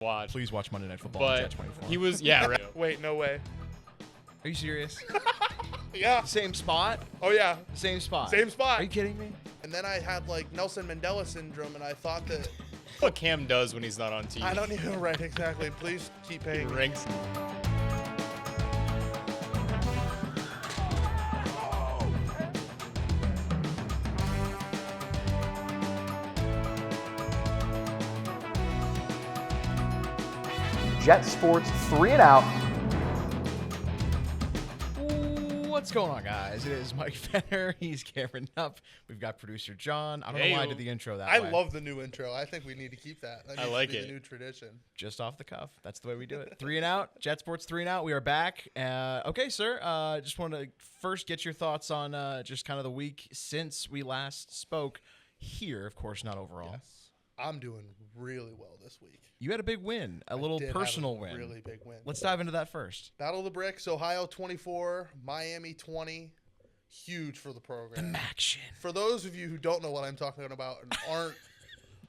watch. Please watch Monday Night Football on But Jet 24. he was, yeah, right. Wait, no way. Are you serious? Yeah. Same spot? Oh, yeah. Same spot. Same spot. Are you kidding me? And then I had like Nelson Mandela syndrome, and I thought that What Cam does when he's not on TV. I don't even right exactly. Please keep He paying. ranks. Jet Sports 3 and Out. What's going on, guys? It is Mike Fenner. He's Cameron Knupp. We've got producer John. I don't know why I did the intro that way. I love the new intro. I think we need to keep that. That I needs like to be it. the new tradition. Just off the cuff. That's the way we do it. 3 and Out. Jet Sports 3 and Out. We are back. Okay, sir. Just want to first get your thoughts on just kind of the week since we last spoke here. Of course, not overall. Yes. I'm doing really well this week. You had a big win, a I little did have personal a win. Really big win. Let's dive into that first. Battle of the Bricks, Ohio 24, Miami 20. Huge for the program. Action. For those of you who don't know what I'm talking about and aren't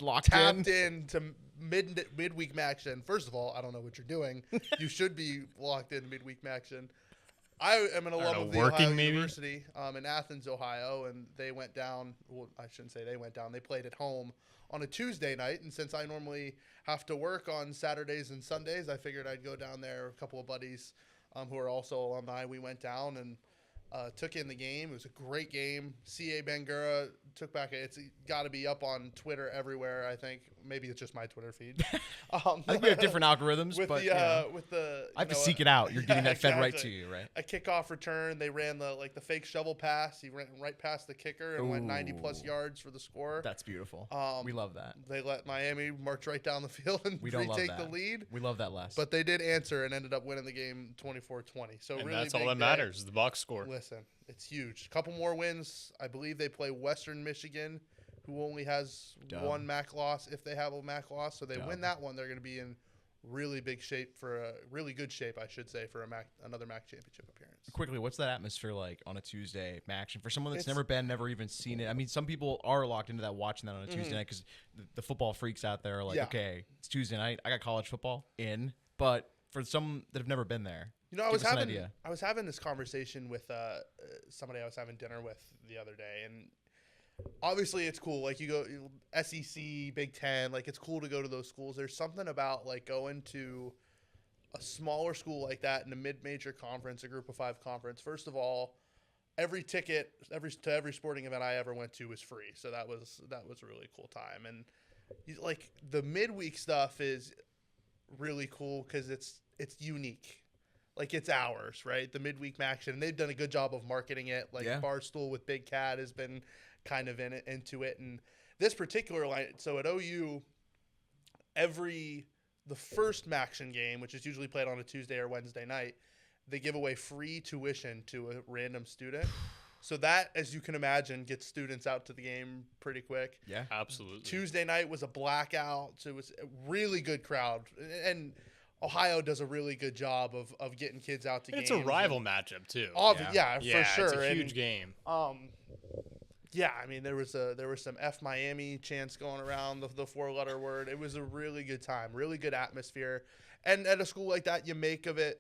Locked tapped in. into midweek action, first of all, I don't know what you're doing. You should be locked in midweek action. I am an alum of the working Ohio maybe? University in Athens, Ohio, and they went down. Well, I shouldn't say they went down. They played at home on a Tuesday night, and since I normally have to work on Saturdays and Sundays, I figured I'd go down there. A couple of buddies who are also alumni, we went down and took in the game. It was a great game. C.A. Bangura took back. It's got to be up on Twitter everywhere, I think. Maybe it's just my Twitter feed. I think we have different algorithms, with but the, you know, with the, I have to know, seek it out. You're getting that fed right exactly. to you, right? A kickoff return. They ran the fake shovel pass. He ran right past the kicker and went 90-plus Ooh. yards for the score. That's beautiful. We love that. They let Miami march right down the field and We don't love retake that. the lead. We love that less. But they did answer and ended up winning the game 24-20. So And really that's all big that day. matters is the box score. Listen, it's huge. A couple more wins. I believe they play Western Michigan, who only has Dub. one MAC loss if they have a MAC loss. So they Dub. win that one, they're going to be in really big shape really good shape, I should say, for another MAC championship appearance. Quickly, what's that atmosphere like on a Tuesday action for someone that's It's- never been, never even seen it? I mean, some people are locked into that watching that on a Tuesday night because the football freaks out there are like, Yeah. okay, it's Tuesday night. I got college football in. But for some that have never been there, You know, give us an idea. I was having this conversation with somebody I was having dinner with the other day, and obviously it's cool. Like you go SEC, Big Ten, like it's cool to go to those schools. There's something about like going to a smaller school like that in a mid-major conference, a Group of 5 conference. First of all, every ticket, to every sporting event I ever went to was free, so that was a really cool time. And like the midweek stuff is really cool because it's unique. Like it's ours, right? The midweek action. And they've done a good job of marketing it. Like Yeah. Barstool with Big Cat has been kind of into it. And this particular line, so at OU, the first action game, which is usually played on a Tuesday or Wednesday night, they give away free tuition to a random student. So that, as you can imagine, gets students out to the game pretty quick. yeah. Absolutely. Tuesday night was a blackout, so it was a really good crowd. And Ohio does a really good job of getting kids out to And games. it's a rival matchup too. Yeah, Yeah, for sure. it's a And, huge game. yeah, I mean there was some F Miami chants going around the 4-letter word. It was a really good time, really good atmosphere. And at a school like that, you make of it.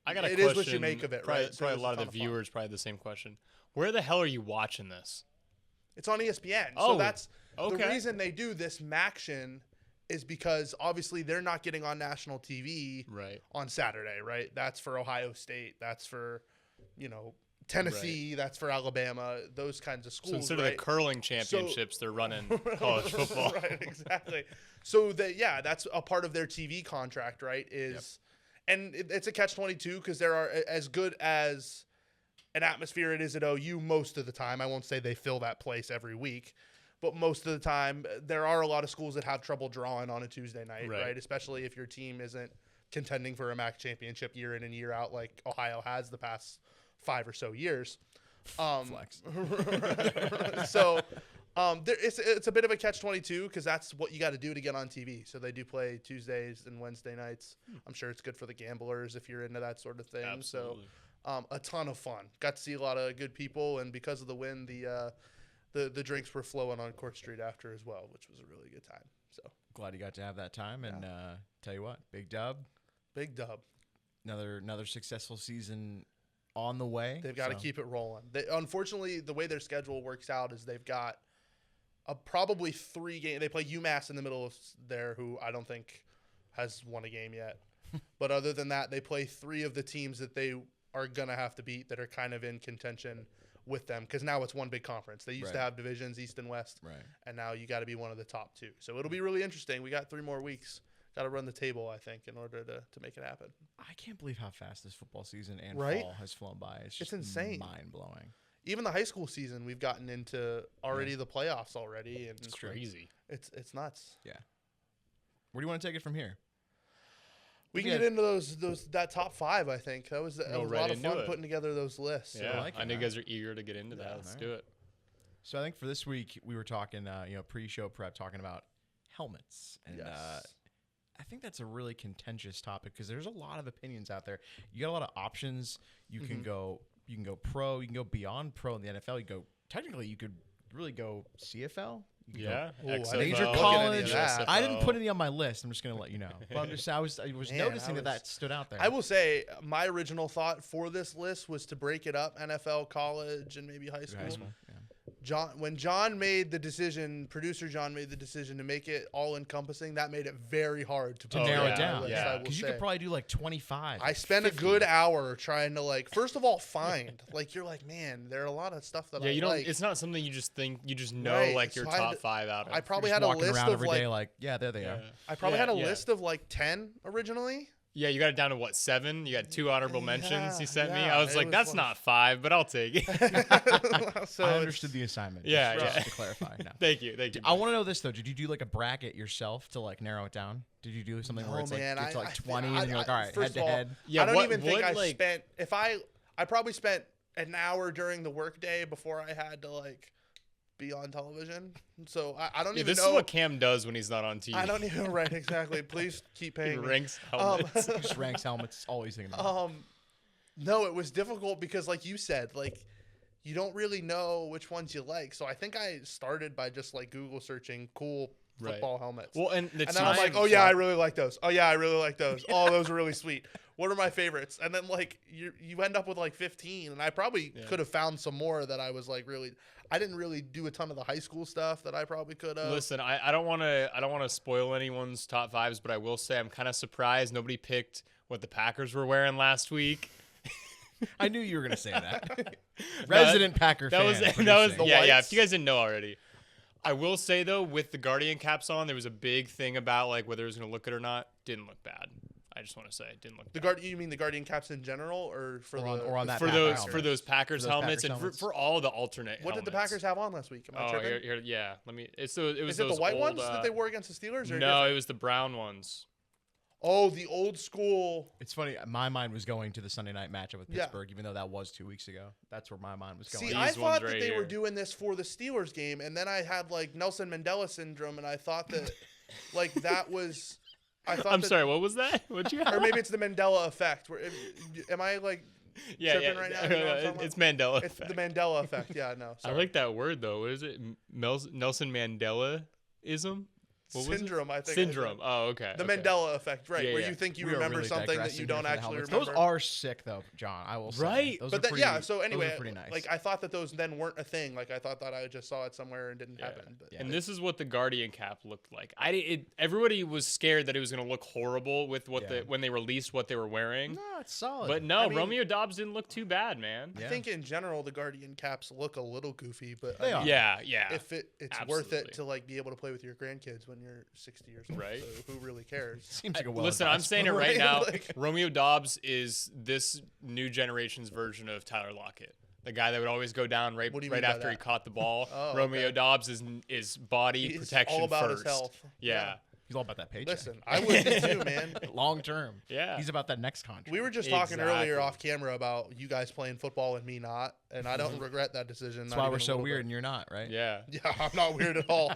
I got a It question. is what you make of it, probably, right? So Probably it a was lot a of the ton of fun. viewers probably the same question. Where the hell are you watching this? It's on ESPN. Oh, So that's the okay. reason they do this Maction is because obviously they're not getting on national TV Right. on Saturday, right? That's for Ohio State. That's for, Tennessee. That's for Alabama. Those kinds of schools. So instead right? of the curling championships, they're running college football. Right, exactly. So that's a part of their TV contract, right? And it's a catch-22 because there are as good as an atmosphere it is at OU most of the time. I won't say they fill that place every week, but most of the time there are a lot of schools that have trouble drawing on a Tuesday night, right? Especially if your team isn't contending for a MAC championship year in and year out like Ohio has the past 5 or so years. Flex. So it's a bit of a catch-22 because that's what you got to do to get on TV. So they do play Tuesdays and Wednesday nights. I'm sure it's good for the gamblers if you're into that sort of thing. Absolutely. So a ton of fun. Got to see a lot of good people, and because of the win, the drinks were flowing on Court Street after as well, which was a really good time. So Glad you got to have that time. And tell you what, big dub. Big dub. Another successful season on the way. They've got to keep it rolling. Unfortunately, the way their schedule works out is they've got probably 3 games. They play UMass in the middle of there, who I don't think has won a game yet. But other than that, they play 3 of the teams that they are going to have to beat that are kind of in contention with them, because now it's one big conference. They used to have divisions, East and West, and now you got to be one of the top 2. So it'll be really interesting. We got 3 more weeks. Got to run the table, I think, in order to make it happen. I can't believe how fast this football season and Right? fall has flown by. It's just insane. mind-blowing. Even the high school season, we've gotten into already the playoffs already, and It's crazy. It's nuts. Yeah. Where do you want to take it from here? We can get into that top 5. I think that was a right lot of into fun it. putting together those lists. Yeah, like it, I know you man. guys are eager to get into that. Let's do it. So I think for this week we were talking, pre-show prep, talking about helmets, and Yes. I think that's a really contentious topic because there's a lot of opinions out there. You got a lot of options. You can go pro. You can go beyond pro in the NFL. You could really go CFL. You could Yeah, Ooh, I XFL, didn't major look at any college. of that. I didn't put any on my list. I'm just gonna let you know. But I'm just, I was Man, noticing I that was- stood out there. I will say my original thought for this list was to break it up: NFL, college, and maybe high school. Yeah. When John made the decision, producer John made the decision to make it all encompassing. That made it very hard to To Oh, narrow yeah, it down, yeah. I will because you say. could probably do like 25. I spent 50. a good hour trying to first of all find you're like, man, there are a lot of stuff that Yeah, I you don't. like. It's not something you just think. You just know Right, your so I had top to- 5 out of. I probably Just had a walking list around of every day like, yeah, there they are. I probably Yeah, had a yeah. list of 10 originally. Yeah, you got it down to what, 7? You got 2 honorable mentions you sent me. yeah, I was it like, was that's like- not 5, but I'll take it. So I it's- understood the assignment. Yeah, just yeah. to clarify. No. Thank you. I want to know this though. Did you do like a bracket yourself to narrow it down? Did you do something where Oh, it's man, get to I- 20 I- and you're like, I- all right, first head of to all, head? Yeah, I don't what even think would, I like- spent. If I probably spent an hour during the workday before I had to be on television. So I don't Yeah, even this know. is what Cam does when he's not on TV. I don't even right exactly. Please keep He paying me. ranks helmets. Just ranks helmets. Always thinking about. No, it was difficult because, like you said, you don't really know which ones you like. So I think I started by just Google searching cool Right. football helmets. Well, and And then I'm like, oh yeah, I really like those. Oh yeah, I really like those. Oh, those are really sweet. What are my favorites? And then you end up with 15, and I probably could have found some more that I was really. I didn't really do a ton of the high school stuff that I probably could have. Listen, I don't want to spoil anyone's top 5s, but I will say I'm kind of surprised nobody picked what the Packers were wearing last week. I knew you were gonna say that. Resident Packer That fan. was producing. yeah. whites? If you guys didn't know already, I will say though, with the Guardian caps on, there was a big thing about whether it was gonna look good or not. Didn't look bad. I just want to say it didn't look bad. You mean the Guardian caps in general, or for Or on that for Packer those helmet. for those Packers For those helmets Packers and helmets. for all the alternate. What did the helmets. Packers have on last week? Am I Oh, tripping? here, yeah. Let me. It was Is it those the white old, ones that they wore against the Steelers? Or No, different? it was the brown ones. Oh, the old school. It's funny. My mind was going to the Sunday night matchup with Yeah. Pittsburgh, even though that was 2 weeks ago. That's where my mind was going. See, These I ones thought that right they were here. doing this for the Steelers game, and then I had Nelson Mandela syndrome, and I thought that that was. I thought. I'm that, sorry. What was that? What'd you? Or maybe it's the Mandela effect. Am I yeah, tripping right now? You know what I'm talking it's Mandela It's effect. the Mandela effect. Yeah, no. I Sorry. like that word though. What is it? Nelson Mandela-ism? What was it? Syndrome. I think. Syndrome. Oh, okay. The okay. Mandela effect, right? Yeah, where yeah. you think you We are remember really something that digressing you here don't for the actually helmets. remember. Those are sick, though, John. I will say. Right. Those But are that, pretty, yeah. So those are anyway, pretty nice. I thought that those then weren't a thing. I thought that I just saw it somewhere and didn't happen. But Yeah. And this is what the Guardian cap looked like. Everybody was scared that it was going to look horrible with when they released what they were wearing. no, it's solid. But no, I mean- Romeo Dobbs didn't look too bad, man. I think in general the Guardian caps look a little goofy, but They are. Yeah, yeah. if it's worth it Absolutely. to be able to play with your grandkids when you're 60 years old, Right. So who really cares? Seems like a well. Listen, I'm saying it right Right? now. Like- Romeo Dobbs is this new generation's version of Tyler Lockett. The guy that would always go down right What do you mean by after he that? caught the ball. Oh, Romeo okay. Dobbs is body He's protection all about first. his health. Yeah. He's all about that paycheck. Listen, I would be too, man. long term. Yeah. He's about that next contract. We were just talking earlier Exactly. off camera about you guys playing football and me not, and I don't regret that decision. That's why we're so weird and you're not, right? Yeah. Yeah, I'm not weird at all.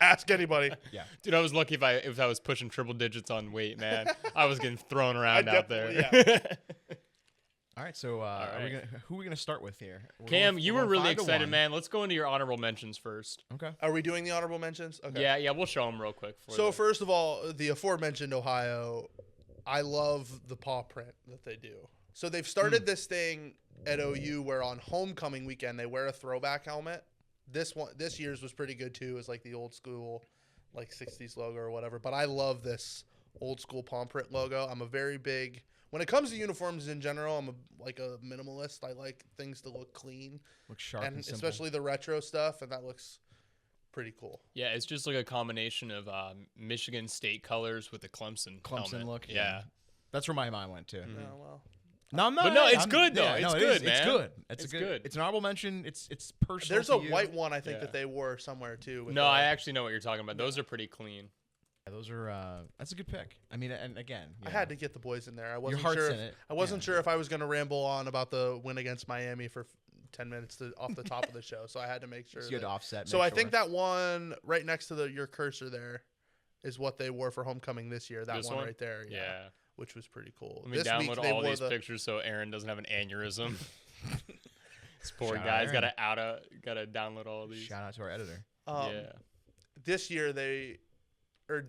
Ask anybody. Yeah. Dude, I was lucky if I was pushing triple digits on weight, man. I was getting thrown around I out there. definitely- All right, so who are we gonna start with here? Cam, you were really 5-1. excited, man. Let's go into your honorable mentions first. Okay. Are we doing the honorable mentions? Okay. Yeah, we'll show them real quick. So first of all, the aforementioned Ohio, I love the paw print that they do. So they've started this thing at OU where on homecoming weekend they wear a throwback helmet. This year's was pretty good too. It's like the old school, like 60s logo or whatever. But I love this old school palm print logo. I'm a very big when it comes to uniforms in general. I'm like a minimalist. I like things to look clean, Look sharp and simple. especially the retro stuff, and that looks pretty cool. Yeah, it's just like a combination of Michigan State colors with the Clemson helmet. look. Yeah. That's where my mind went too. Oh, well. No, I'm not. But no, it's I'm- good, though. yeah, It's no, good, It's man. good. It's It's good. It's an honorable mention. It's personal. There's to a you. white one I think Yeah. that they wore somewhere too. with No, the- I actually know what you're talking about. Those are pretty clean. Yeah, those are. That's a good pick. I mean, and again, I had to get the boys in there. I Your wasn't heart's sure. in it. I wasn't sure if I was going to ramble on about the win against Miami for 10 minutes off the top of the show, so I had to make sure. So you had to that- offset. So make I sure. think that one right next to your cursor there is what they wore for homecoming this year. That This one one? right there, Yeah. which was pretty cool. Let me This week download they all wore these the, pictures so Aaron doesn't have an aneurysm. This poor Shout out guy's Aaron. gotta download all of these. Shout out to our editor. Yeah. This year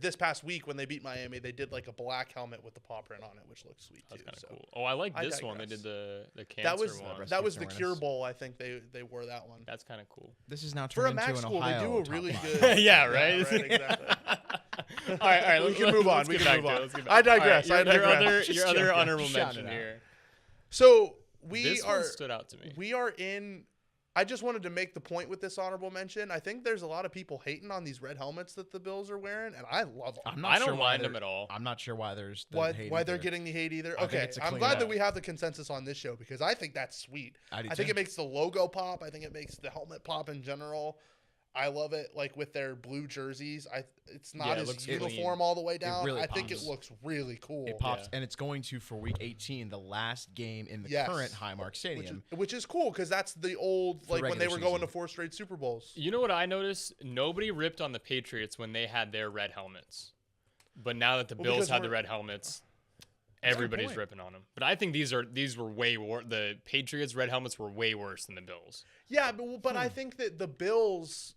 this past week when they beat Miami, they did like a black helmet with the paw print on it, which looks sweet That's too. kind of So cool. Oh, I like I this one. They digress. did the cancer that was one. that was the Breast Cure awareness. Bowl. I think they wore that one. That's kind of cool. This is now For a turned Mac into an school, they Ohio do a top really five. good. Yeah, right? exactly. all right. We let's- can move on. let's We get can back move to it, on. let's get back- I digress. All right, I digress. Your Just other joking. honorable Just shouting mention it out. here. So we This are. one stood out to me. We are in. I just wanted to make the point with this honorable mention. I think there's a lot of people hating on these red helmets that the Bills are wearing, and I love them. I'm not I sure don't why mind they're- them at all. I'm not sure why there's the why hate they're either. getting the hate either. I think Okay, it's a I'm clean glad up. that we have the consensus on this show because I think that's sweet. I do think too. it makes the logo pop. I think it makes the helmet pop in general. I love it, like with their blue jerseys. It's not Yeah, it as looks uniform clean. all the way down. really I think it pops. looks really cool. It pops, Yeah. and it's going to for week 18, the last game in the Yes. current Highmark Stadium. Which is cool because that's the old For like when they regular were going to season. 4 straight Super Bowls. You know what I noticed? Nobody ripped on the Patriots when they had their red helmets. But now that the Well, Bills because had the we're- red helmets, a good everybody's point. ripping on them. But I think these were way worse. The Patriots red helmets were way worse than the Bills. Yeah, but I think that the Bills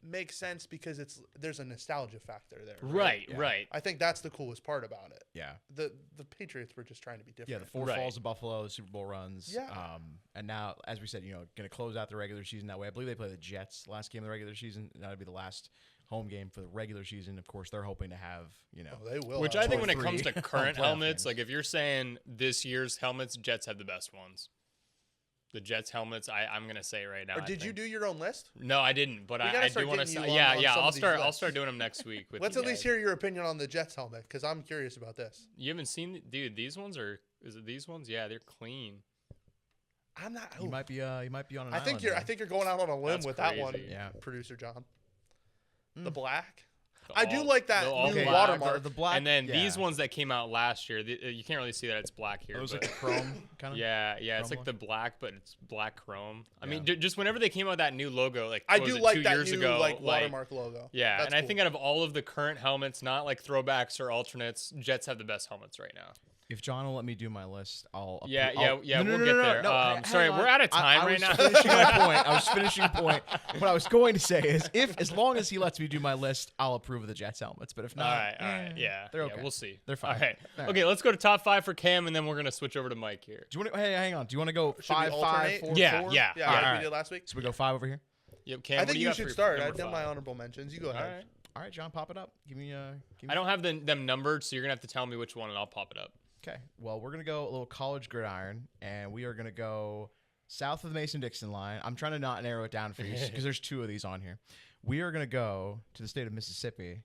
make sense because there's a nostalgia factor there. Right, Yeah. right. I think that's the coolest part about it. Yeah. The Patriots were just trying to be different. Yeah, the four Right. falls of Buffalo, the Super Bowl runs. Yeah. And now, as we said, going to close out the regular season that way. I believe they play the Jets last game of the regular season. And that'll be the last home game for the regular season. Of course, they're hoping to have, Oh, they will. Which have I think one. when it comes to three current playoff helmets, games. like if you're saying this year's helmets, Jets have the best ones. The Jets helmets, I'm gonna say right now. Or I did you think. do your own list? No, I didn't. But We gotta I start do want to. getting you Yeah, on yeah. some I'll of these start. I'll lists. start doing them next week. With Let's you at least guys. hear your opinion on the Jets helmet because I'm curious about this. You haven't seen, dude. These ones are. Is it these ones? Yeah, they're clean. I'm not. you might be on an I island think you're. there. I think you're going out on a limb That's with that one, crazy. Yeah. producer John. The Mm. black. The I do all- like that the all new black. watermark. The black. And then yeah. these ones that came out last year, you can't really see that it's black here. Those but like the chrome kind of. yeah, it's chrome like the black, but it's black chrome. I mean, Yeah. just whenever they came out with that new logo, like I what was do it, like 2 that years new ago, like watermark logo. Yeah, That's and I cool. think out of all of the current helmets, not like throwbacks or alternates, Jets have the best helmets right now. If John will let me do my list, I'll. Yeah, I'll- yeah, No, we'll no, get no, there. no, hang Sorry, on. we're out of time I right was now. finishing my point. I was finishing a point. What I was going to say is, as long as he lets me do my list, I'll approve of the Jets helmets. But if not, All right, yeah, they're yeah, okay. we'll see. They're fine. All right. All right. Okay, let's go to top 5 for Cam, and then we're gonna switch over to Mike here. Do you want to? Hey, hang on. Do you want to go Should we 5, 5, alternate? 4, Yeah, 4? yeah. Yeah, All like right. we did last week. So we go 5 over here. Yep, Cam. I what think do you got should for start. number I've done 5? my honorable mentions. You go All ahead. right. All right, John, pop it up. Give me. I don't have them numbered, so you're gonna have to tell me which one, and I'll pop it up. Okay. Well, we're gonna go a little college gridiron, and we are gonna go south of the Mason-Dixon line. I'm trying to not narrow it down for you because there's 2 of these on here. We are gonna go to the state of Mississippi.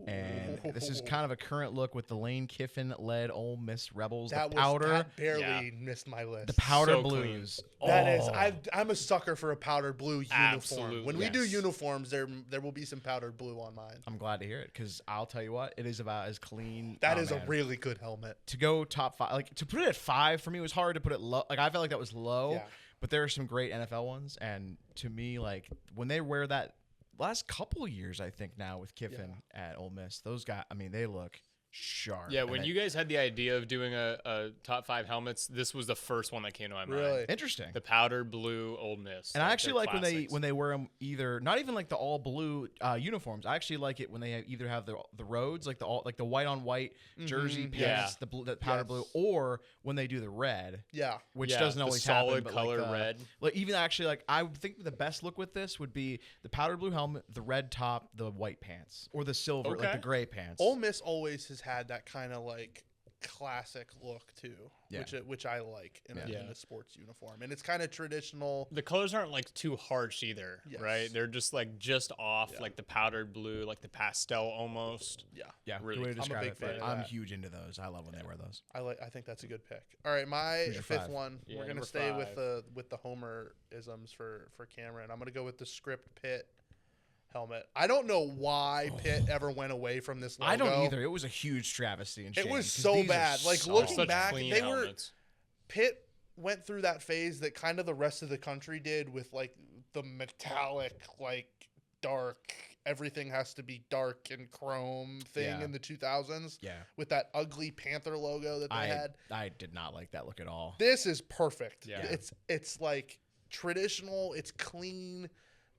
And this is kind of a current look with the Lane Kiffin-led Ole Miss Rebels. That The powder, that barely Yeah. missed my list. the powder So clean. blues. That is, Oh. I'm a sucker for a powdered blue uniform. Absolutely. When we do Yes. uniforms, there will be some powdered blue on mine. I'm glad to hear it because I'll tell you what, it is about as clean. That oh, is man. a really good helmet. To go top 5, like to put it at 5 for me was hard to put it low. Like I felt like that was low, Yeah. but there are some great NFL ones, and to me, like when they wear that last couple years, I think now with Kiffin at Ole Miss, those guys, I mean, they look sharp. Yeah, And when then- you guys had the idea of doing a top 5 helmets, this was the first one that came to my mind. Really? interesting. The powder blue Ole Miss. And I actually they're like classics. when they wear them either not even like the all blue uniforms. I actually like it when they either have the roads like the white on white jersey pants, Yeah. the blue, the powder blue, or when they do the red, Yeah. which Yeah, doesn't the always solid happen. But color like, red. Like even actually like I would think the best look with this would be the powder blue helmet, the red top, the white pants, or the silver like Okay. the gray pants. Ole Miss always has had that kind of like classic look too, Yeah. which I like in Yeah. a sports uniform, and it's kind of traditional. The colors aren't like too harsh either, Yes. right? They're just like just off, Yeah. like the powdered blue, like the pastel almost. Yeah, yeah, really good way to cool. describe big it. fan But of I'm that. huge into those. I love when they wear those. I think that's a good pick. All right, my Who's your 5th five? one. Yeah, We're gonna number stay 5. with the Homer isms for Cameron. I'm gonna go with the script Pitt helmet. I don't know why Pitt ever went away from this logo. I don't either. It was a huge travesty and It shame, was 'cause so these are bad. Like, so looking Such back, clean they were- helmets. Pitt went through that phase that kind of the rest of the country did with like the metallic, like dark, everything has to be dark and chrome thing Yeah. in the 2000s Yeah. with that ugly Panther logo that they had. I did not like that look at all. This is perfect. Yeah. It's like traditional, it's clean.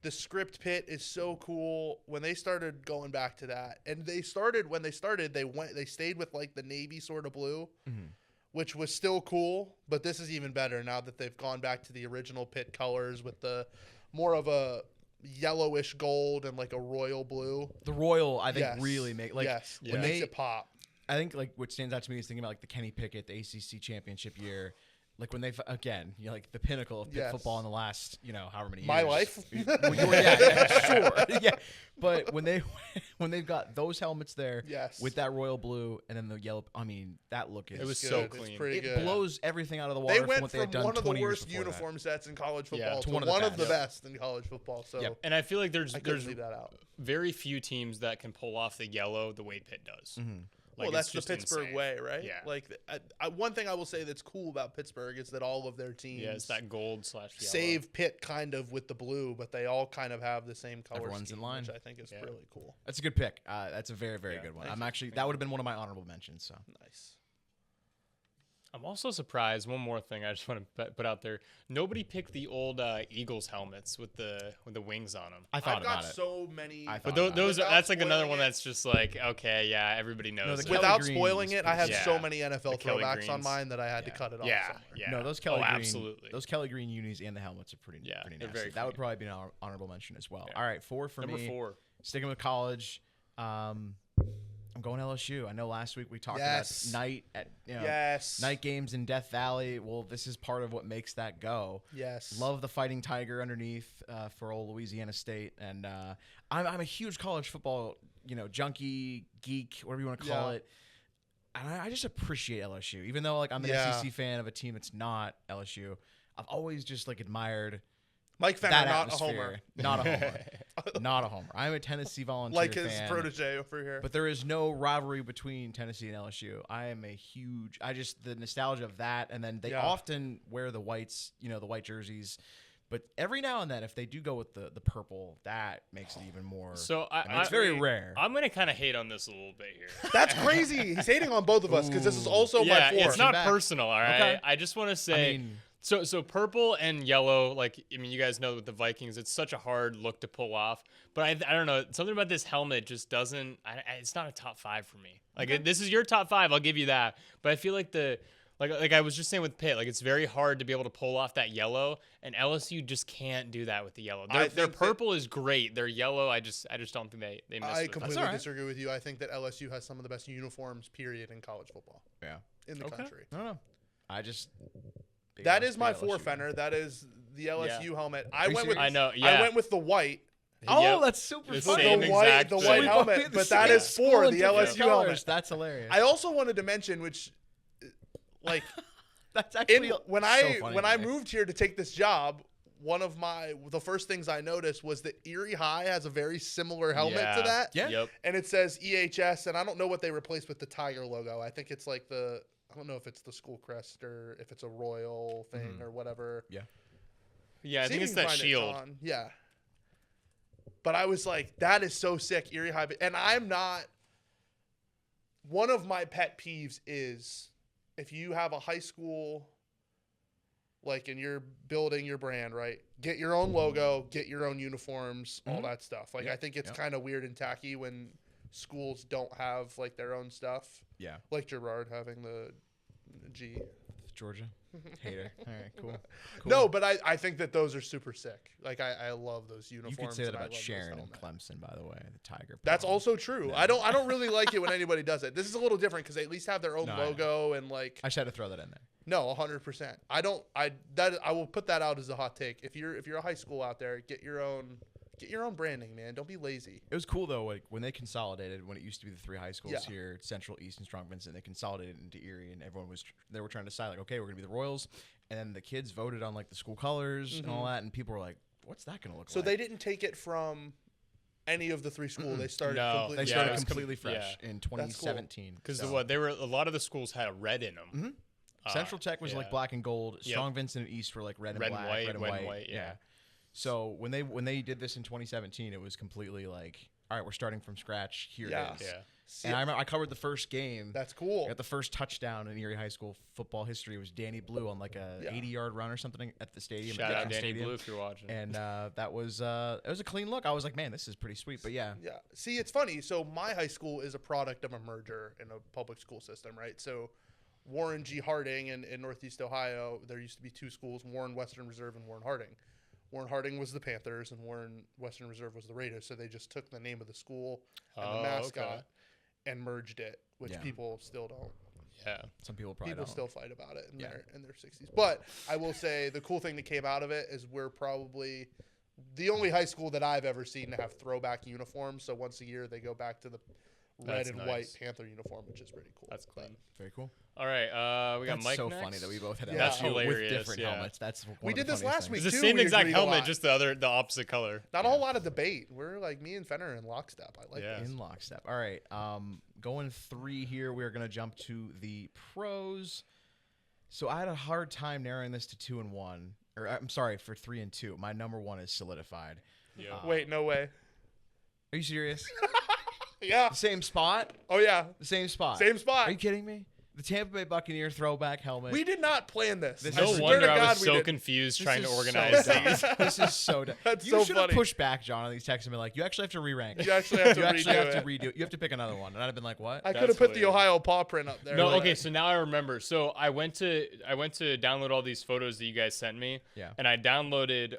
The script Pitt is so cool. When they started going back to that, and they stayed with like the navy sort of blue, which was still cool, but this is even better now that they've gone back to the original Pitt colors with the more of a yellowish gold and like a royal blue. The Royal, I think, Yes. really make like yes, Yeah. it when makes they. it pop. I think like what stands out to me is thinking about like the Kenny Pickett, the ACC championship year. Like when they again, like the pinnacle of Pitt Yes. football in the last, however many years. My life? Well, yeah, sure. Yeah. But when they've got those helmets there Yes. with that royal blue and then the yellow, I mean, that look is It was Good. so It's clean. pretty it good. blows everything out of the water They from went what they had from done one of the 20 years worst before that. uniform sets in college Yeah, football to to one one of of the the best. best in college football. So Yep. And I feel like there's I couldn't there's leave that out. very few teams that can pull off the yellow the way Pitt does. Well, Like, that's it's the just Pittsburgh insane. way, right? Yeah. Like, one thing I will say that's cool about Pittsburgh is that all of their teams Yeah, it's that gold / yellow. save Pitt kind of with the blue, but they all kind of have the same color Everyone's in scheme, line. which I think is Yeah. really cool. That's a good pick. That's a very, very Yeah, good one. thank I'm you. actually that would have been one of my honorable mentions. So Nice. I'm also surprised. One more thing I just want to put out there: nobody picked the old Eagles helmets with the wings on them. I thought I've got about it. so many. I But thought about those are, Without that's like another spoiling one it- that's just like, okay, yeah, everybody knows. the it. Kelly Without Green spoiling is it, I have pretty- so Yeah. many NFL The Kelly throwbacks on Greens. mine that I had to Yeah. cut it off. yeah, somewhere. yeah. No, those Kelly oh, Green, absolutely. those Kelly Green unis and the helmets are pretty, Yeah, pretty they're nasty. very That would clean. probably be an honorable mention as well. Yeah. All right, 4 for Number me. 4. Sticking with college, I'm going LSU. I know last week we talked Yes. about night Yes. night games in Death Valley. Well, this is part of what makes that go. Yes. Love the Fighting Tiger underneath for old Louisiana State, and I'm a huge college football junkie, geek, whatever you want to call Yeah. it. And I just appreciate LSU, even though like I'm an Yeah. SEC fan of a team that's not LSU. I've always just like admired Mike Fenner, that not atmosphere. a homer. Not a homer. Not a homer. I'm a Tennessee Volunteer Like his fan. protege over here. But there is no rivalry between Tennessee and LSU. I am a huge. The nostalgia of that, and then they Yeah. often wear the whites, the white jerseys. But every now and then, if they do go with the purple, that makes it even more. So it's very rare. I'm gonna kind of hate on this a little bit here. That's crazy. He's hating on both of us because this is also yeah, my 4. it's not Back. personal. All right. Okay. I just want to say. mean- So purple and yellow, like you guys know with the Vikings, it's such a hard look to pull off. But I don't know, something about this helmet just doesn't. It's not a top 5 for me. Like this is your top 5, I'll give you that. But I feel like like I was just saying with Pitt, like it's very hard to be able to pull off that yellow, and LSU just can't do that with the yellow. I Their think purple is great. Their yellow, I just don't think they missed I with. completely all right. disagree with you. I think that LSU has some of the best uniforms, period, in college football yeah. in the Okay. country. I don't know. I just. That is my big 4, LSU. Fenner. That is the LSU helmet. I you went with. serious? I know, I yeah. went with the white. Oh, Yep. that's super The funny. same the exact white thing. helmet, but that is School for in the different LSU colors. helmet. That's hilarious. I also wanted to mention, which, like, That's actually when so I funny when to I me. moved here to take this job, one of the first things I noticed was that Erie High has a very similar helmet to that. Yeah. Yep. And it says EHS, and I don't know what they replaced with the tiger logo. I think it's like I don't know if it's the school crest or if it's a royal thing or whatever. Yeah. Yeah, I See think if it's you can that find it, shield. John. Yeah. But I was like, that is so sick, Erie High. And I'm not one of my pet peeves is if you have a high school, like, and you're building your brand, right? Get your own logo, get your own uniforms, all that stuff. Like, I think it's kind of weird and tacky when schools don't have, like, their own stuff. Yeah. Like Gerard having the G. Georgia. Hater. All right, cool. No, but I think that those are super sick. Like, I love those You uniforms. could say that and I about love those Sharon and helmets. Clemson, by the way, the Tiger. That's Paw. also true. No. I don't really like it when anybody does it. This is a little different because they at least have their own No, I know. logo and, like, I just had to throw that in there. no, 100%. I will put that out as a hot take. If you're a high school out there, get your own branding, man. Don't be lazy. It was cool though, like when they consolidated, when it used to be the 3 high schools Yeah. here, Central, East, and Strong Vincent, they consolidated into Erie, and everyone they were trying to decide like, okay, we're gonna be the Royals, and then the kids voted on like the school colors and all that, and people were like, what's that gonna look So like? they didn't take it from any of the 3 schools. They started No. completely. They Yeah, started it was completely fresh yeah. in cool. 2017 Because so. they were a lot of the schools had a red in them. Mm-hmm. Central Tech was like black and gold. Strong Vincent and East were like red and Red and black, white, red and red and white. white, yeah. So when they did this in 2017, it was completely like, all right, we're starting from scratch. Here Yeah. it is. Yeah. See, And I remember I covered the first game. that's cool. Got the first touchdown in Erie High School football history was Danny Blue on like a 80-yard run or something at the stadium. Shout at out the Danny stadium. Blue if you're watching. And that was it was a clean look. I was like, man, this is pretty sweet. But yeah, Yeah. See, it's funny. So my high school is a product of a merger in a public school system, right? So Warren G. Harding in Northeast Ohio, there used to be 2 schools, Warren Western Reserve and Warren Harding. Warren Harding was the Panthers and Warren Western Reserve was the Raiders. So they just took the name of the school and the mascot okay. and merged it, which Yeah. people still don't. Yeah. some people probably People don't. still fight about it in Yeah. their 60s. But I will say the cool thing that came out of it is we're probably the only high school that I've ever seen to have throwback uniforms. So once a year they go back to the red That's and nice. white Panther uniform, which is pretty cool. That's But clean. Very cool. All right. We got That's Mike so next. funny that we both had Yeah. LSU That's with hilarious, different yeah. helmets. That's one We of did the this funniest last things. week. It's the too, same we exact agreed a helmet, lot. just the opposite color. Not a whole lot of debate. We're like me and Fenner in lockstep. I like Yeah. this. In lockstep. All right. Going 3 here. We're gonna jump to the pros. So I had a hard time narrowing this to 2 and 1. Or I'm sorry, for 3 and 2. My number 1 is solidified. Yeah. Wait, no way. Are you serious? Yeah. The same spot? Oh yeah. The same spot. Same spot. Are you kidding me? The Tampa Bay Buccaneer throwback helmet. We did not plan this. This I No is- swear wonder to I God was we so didn't. confused This trying to is organize so these. This is so dumb. That's You so should have funny. pushed back, John, on these texts and been like, you actually have to re-rank. You actually have to You actually have redo to it. redo it. You have to pick another one. And I'd have been like, what? I That's could have put the hilarious. Ohio paw print up there. No, but- okay, so now I remember. So I went to download all these photos that you guys sent me. Yeah. And I downloaded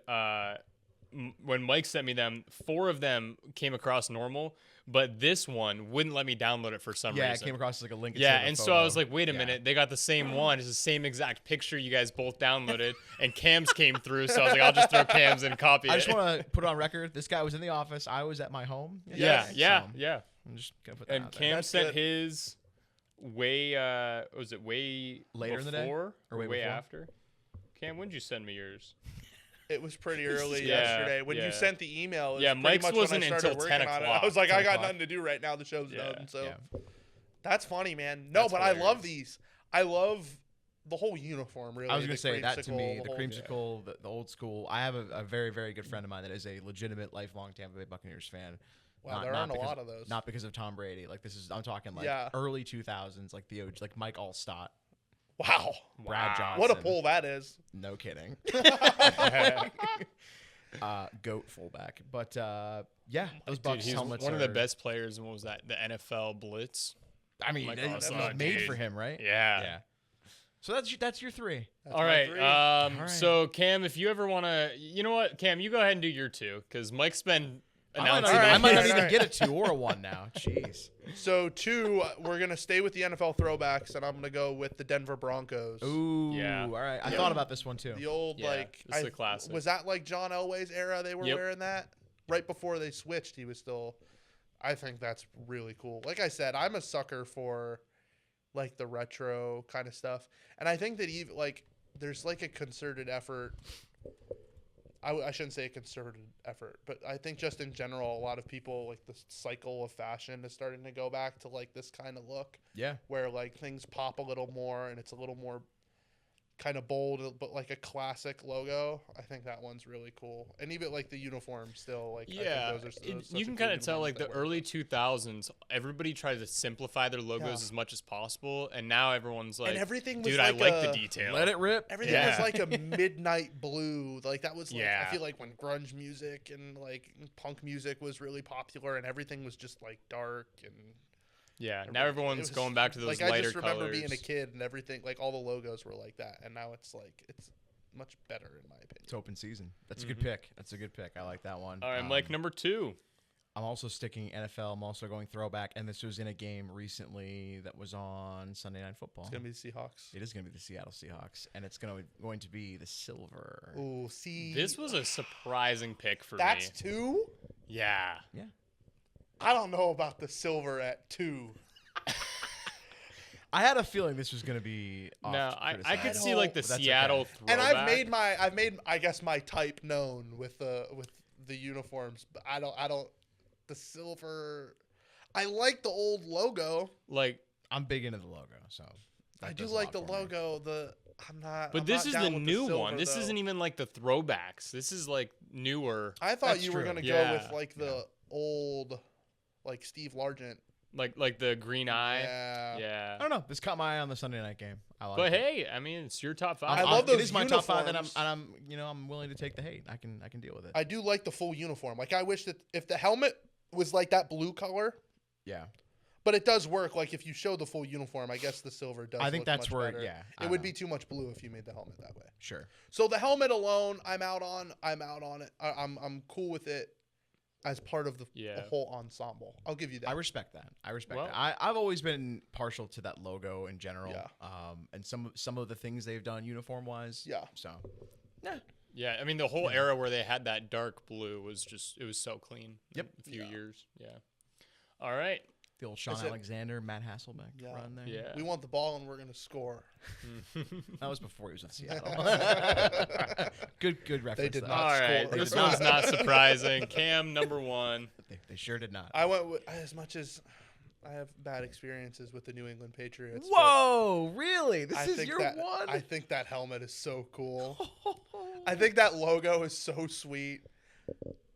when Mike sent me them, 4 of them came across normal, but this one wouldn't let me download it for some Yeah, reason. it came across as like a link. Yeah, instead of a and so photo. I was like, wait a Yeah. minute, they got the same one. It's the same exact picture you guys both downloaded, and Cam's came through, so I was like, I'll just throw Cam's and copy it. I just want to put it on record. This guy was in the office. I was at my home. yeah, Yes. yeah. I'm just gonna put that And out there. Cam That's sent good. his way, was it way Later in the day? before Or or way way before? after? Cam, when did you send me yours? It was pretty early Yeah, yesterday. When yeah. you sent the email, it was Yeah, pretty Mike's much wasn't when I started until working 10 on it. o'clock. I was like, 10 I got o'clock. nothing to do right now. The show's Yeah, done. So Yeah. that's funny, man. No, That's but I love hilarious. these. I love the whole uniform, really. I was gonna The say that to me, creamsicle, the whole- creamsicle, the old school. I have a very, very good friend of mine that is a legitimate lifelong Tampa Bay Buccaneers fan. Wow, there aren't a lot of those. Not because of Tom Brady. Like this is, I'm talking like Yeah. early 2000s, like the OG, like Mike Allstott, Wow. Brad Johnson. What a pull that is. No kidding. Goat fullback, but yeah, those Dude, Bucks he's helmets one of the are- best players in what was that? The NFL Blitz. I mean, Mike it was Allstott, made dude. for him, right? Yeah. Yeah. So that's your 3. That's All my right. 3. All right. So Cam, if you ever want to, you know what, Cam, you go ahead and do your 2 because Mike's been announcing. All right, I might not all even right. get a 2 or a 1 now. Jeez. So 2, we're gonna stay with the NFL throwbacks, and I'm gonna go with the Denver Broncos. Ooh. Yeah. All right. I Yeah. thought about this one too. The old Yeah, like this is a classic. Was that like John Elway's era? They were Yep. wearing that right before they switched. He was still. I think that's really cool. Like I said, I'm a sucker for like the retro kind of stuff, and I think that even like there's like a concerted effort. I shouldn't say a concerted effort, but I think just in general, a lot of people like the cycle of fashion is starting to go back to like this kind of look Yeah. where like things pop a little more and it's a little more kind of bold, but like a classic logo. I think that one's really cool. And even like the uniform still, like, Yeah, I think those are such you a can cool kind of tell uniform like that the wear early it. 2000s, everybody tried to simplify their logos Yeah. as much as possible, and now everyone's like, And everything was dude, like I like a- the detail. Let it rip. Everything Yeah. was like a midnight blue. Like that was like Yeah. I feel like when grunge music and like punk music was really popular, and everything was just like dark and. Yeah, now everyone's It was- going back to those like I lighter just remember colors. being a kid and everything, like all the logos were like that, and now it's like it's much better in my opinion. It's open season. That's a good pick. That's a good pick. I like that one. All right, Mike, number 2. I'm also sticking NFL. I'm also going throwback, and this was in a game recently that was on Sunday Night Football. It's gonna be the Seahawks. It is going to be the Seattle Seahawks, and it's going to be the silver. Ooh, see, This was a surprising pick for that's me. 2. Yeah. Yeah. I don't know about the silver at 2. I had a feeling this was going to be. No, I could oft-criticized. see like the But that's Seattle okay. And throwback. I've made I guess my type known with the uniforms, but I don't the silver. I like the old logo. like, I'm big into the logo, so. I that do does a like lot the for me. logo. I'm not. but I'm this not is down the with new silver, one. This though. isn't even like the throwbacks. This is like newer. I thought That's you were true. gonna Yeah. go with like the old, like Steve Largent. Like the green eye. Yeah. Yeah. I don't know. This caught my eye on the Sunday night game. I like But it. hey, I mean, it's your top 5. I love It those is my top 5, and uniforms. I'm willing to take the hate. I can deal with it. I do like the full uniform. Like I wish that if the helmet was like that blue color, Yeah. but it does work. Like if you show the full uniform, I guess the silver does. I think look that's much where. better. Yeah. I It would know. be too much blue if you made the helmet that way. Sure. So the helmet alone, I'm out on it. I'm cool with it as part of the Yeah. whole ensemble. I'll give you that. I respect that. Well- that. I've always been partial to that logo in general. Yeah. And some of the things they've done uniform wise. Yeah. So. Yeah, I mean, the whole era where they had that dark blue was just, it was so clean. Yep. A few Yeah. years. Yeah. All right. The old Sean Is it- Alexander, Matt Hasselbeck Yeah. run there. Yeah. We want the ball and we're gonna score. That was before he was with Seattle. good reference. They did though. not All right. score. This one's not surprising. Cam, number 1. They sure did not. I went with as much as I have bad experiences with the New England Patriots. but Whoa, really? This I is think your that, one? I think that helmet is so cool. I think that logo is so sweet.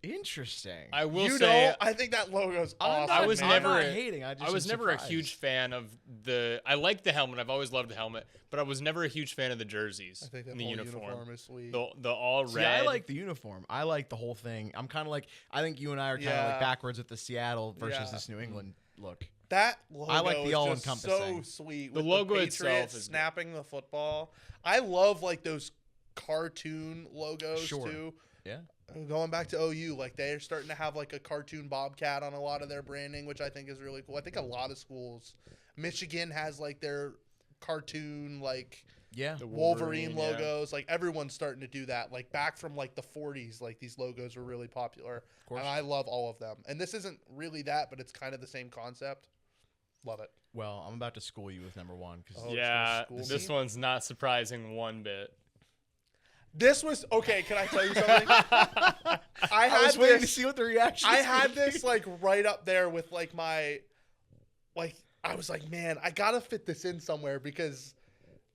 Interesting. I will You say, know, I think that logo is I'm awesome. not- I was I'm never not a- hating. I was am never a surprised. huge fan of the. I like the helmet. I've always loved the helmet, but I was never a huge fan of the jerseys I think that and the whole uniform. is sweet. The all See, red. I like the uniform. I like the whole thing. I'm kind of like, I think you and I are kind of Yeah. like backwards with the Seattle versus Yeah. this New England look. That logo I like the is just all-encompassing. so sweet. The with logo the itself Patriots is good. snapping the football. I love like those cartoon logos Sure. too. Yeah. Going back to OU, like they're starting to have like a cartoon bobcat on a lot of their branding, which I think is really cool. I think a lot of schools, Michigan has like their cartoon like Yeah. The Wolverine yeah. logos. Like everyone's starting to do that. Like back from like the 40s, like these logos were really popular. Of course. And I love all of them. And this isn't really that, but it's kind of the same concept. Love it. Well, I'm about to school you with number one because Oh, it's Yeah, gonna school this me? one's not surprising one bit. This was okay. Can I tell you something? I I had was waiting to this. see what the reaction. I had this like right up there with like my, like I was like, man, I gotta fit this in somewhere because,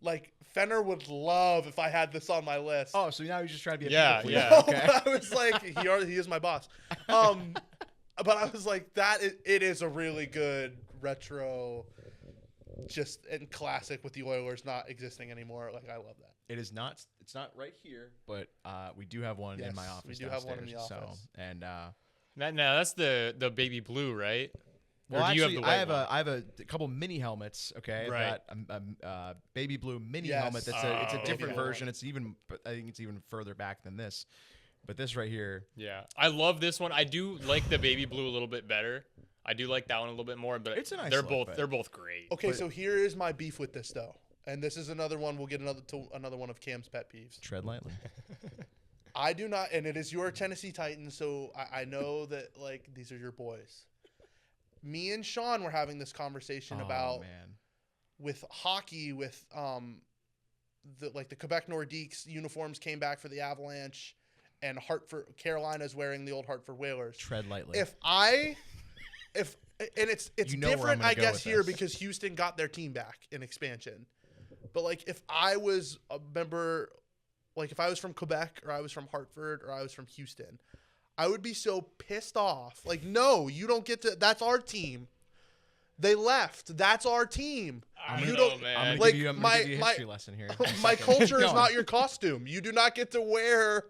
like Fenner would love if I had this on my list. Oh, so now you're just trying to be a Yeah, people yeah. pleaser. No, Okay. I was like, he is my boss. But I was like, it is a really good retro, just and classic with the Oilers not existing anymore. Like I love that. It is not. It's not right here, but we do have one in my Yes, office. we do have one in the downstairs, office. So, and Now that's the baby blue, right? well, Or do you actually, have the I white have one? I have a couple mini helmets. Okay, I've Right. got a baby blue mini Yes. helmet. It's Oh, a okay. different Baby version. It's even. I think it's even further back than this. But this right here. Yeah, I love this one. I do like the baby blue a little bit better. I do like that one a little bit more, but It's a nice they're look, both but- they're both great. Okay, But- so here is my beef with this though, and this is another one. We'll get another one of Cam's pet peeves. Tread lightly. I do not, and it is your Tennessee Titans, so I know that like these are your boys. Me and Sean were having this conversation about Oh man. with hockey with the Quebec Nordiques uniforms came back for the Avalanche, and Carolina's wearing the old Hartford Whalers. Tread lightly. And it's You know where I'm different, gonna I go guess, with here this. because Houston got their team back in expansion. But like if I was a member, like if I was from Quebec or I was from Hartford or I was from Houston, I would be so pissed off. Like, no, you don't get to. That's our team. They left. That's our team. I You don't don't- know, man. I'm gonna Like, give you a my- history lesson here. My culture is Go on. not your costume. You do not get to wear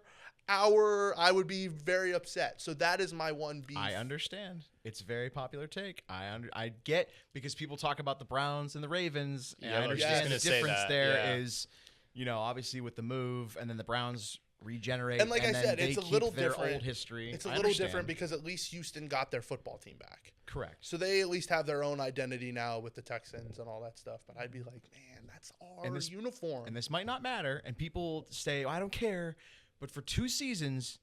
our. I would be very upset. So that is my one beef. I understand. It's a very popular take. I get because people talk about the Browns and the Ravens, and Yeah, I I was just understand gonna the say difference that, there yeah. is, obviously with the move, and then the Browns regenerate, And like I then said, they it's a keep little their different. old history. It's a I little understand. different because at least Houston got their football team back. Correct. So they at least have their own identity now with the Texans and all that stuff. But I'd be like, man, that's our And this- uniform. And this might not matter, and people say, I don't care, but for 2 seasons,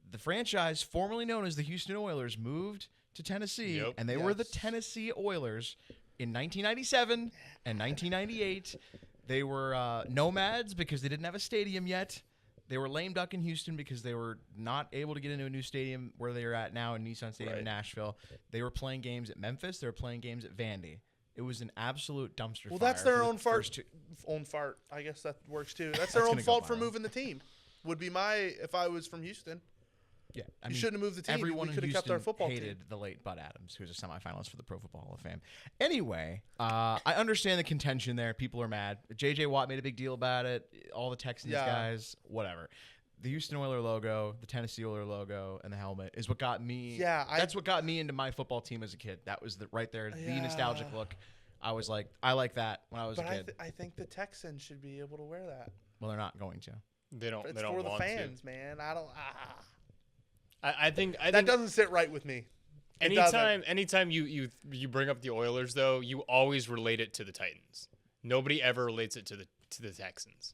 the franchise formerly known as the Houston Oilers moved to Tennessee, Yep. and they were the Yes. Tennessee Oilers in 1997 and 1998. They were nomads because they didn't have a stadium yet. They were lame duck in Houston because they were not able to get into a new stadium where they are at now in Nissan Stadium in Right. Nashville. They were playing games at Memphis. They were playing games at Vandy. It was an absolute dumpster Well, fire. that's their for the own fart. first 2 Own fart. I guess that works too. That's their That's own gonna go fault for viral. moving the team. Would be my if I was from Houston. Yeah, I You mean, shouldn't have moved the team. Everyone We in could have Houston kept our football hated team. the late Bud Adams, who was a semifinalist for the Pro Football Hall of Fame. Anyway, I understand the contention there. People are mad. J.J. Watt made a big deal about it. All the Texans Yeah. guys, whatever. The Houston Oiler logo, the Tennessee Oiler logo, and the helmet is what got me. Yeah, that's what got me into my football team as a kid. That was right there, the nostalgic Yeah. look. I was like, I like that when I was But a kid. I think the Texans should be able to wear that. Well, they're not going to. They don't. It's They don't for the want fans, man. I don't. I think That doesn't sit right with me. It doesn't. anytime you bring up the Oilers, though, you always relate it to the Titans. Nobody ever relates it to the Texans.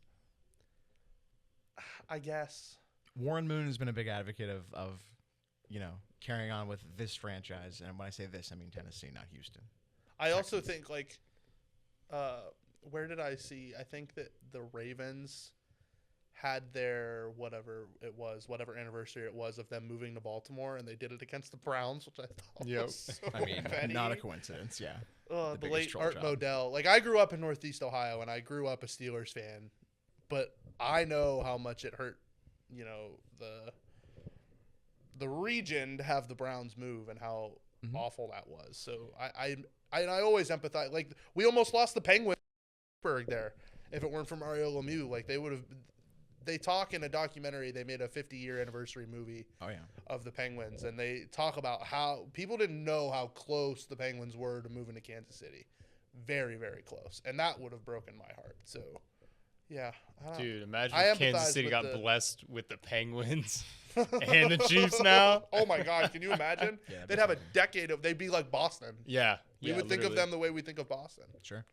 I guess. Warren Moon has been a big advocate of carrying on with this franchise. And when I say this, I mean Tennessee, not Houston. I also think like, where did I see? I think that the Ravens had their whatever anniversary it was of them moving to Baltimore, and they did it against the Browns, which I thought Yep. was so I mean, petty. not a coincidence, yeah. The biggest late troll Art job. Modell. Like I grew up in Northeast Ohio, and I grew up a Steelers fan, but I know how much it hurt, the region to have the Browns move and how awful that was. So I always empathize. Like we almost lost the Penguins there. If it weren't for Mario Lemieux, like they would have. They talk in a documentary. They made a 50-year anniversary movie. Oh, yeah. Of the Penguins, and they talk about how people didn't know how close the Penguins were to moving to Kansas City. Very, very close, and that would have broken my heart. So, yeah, I don't know. Dude, imagine I if Kansas empathize City with got the- blessed with the Penguins and the Chiefs now. Oh my God, can you imagine? Yeah, that'd They'd be have a funny. decade of. They'd be like Boston. Yeah, We yeah, would think of literally. them the way we think of Boston. Sure.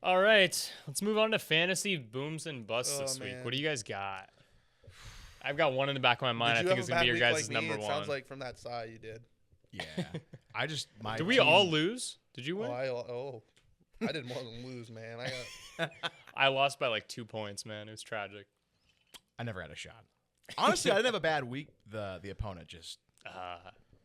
All right, let's move on to fantasy booms and busts Oh, this week. man. What do you guys got? I've got one in the back of my mind. Did I you think have it's a gonna bad be your week guys' like me? number It one. sounds like from that side you did. Yeah. I just my Did we team- all lose? Did you win? I did more than lose, man. I lost by like 2 points, man. It was tragic. I never had a shot. Honestly, I didn't have a bad week. The opponent just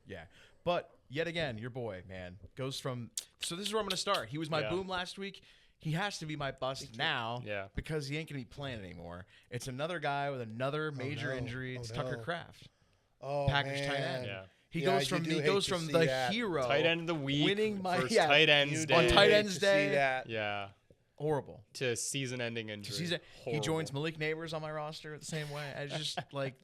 yeah. But yet again, your boy, man, goes from. So this is where I'm going to start. He was my Yeah. boom last week. He has to be my bust now Yeah. because he ain't going to be playing anymore. It's another guy with another major no. injury. Oh, It's Tucker no. Kraft. Oh, Packers tight man. end. Yeah. He Yeah, goes you from do he hate goes to from see the that. hero Tight end of the week. winning my first yeah, tight ends You day. On do tight hate ends to day. See that. Yeah. horrible. To season-ending injury. He Horrible. joins Malik Neighbors on my roster the same way. I just like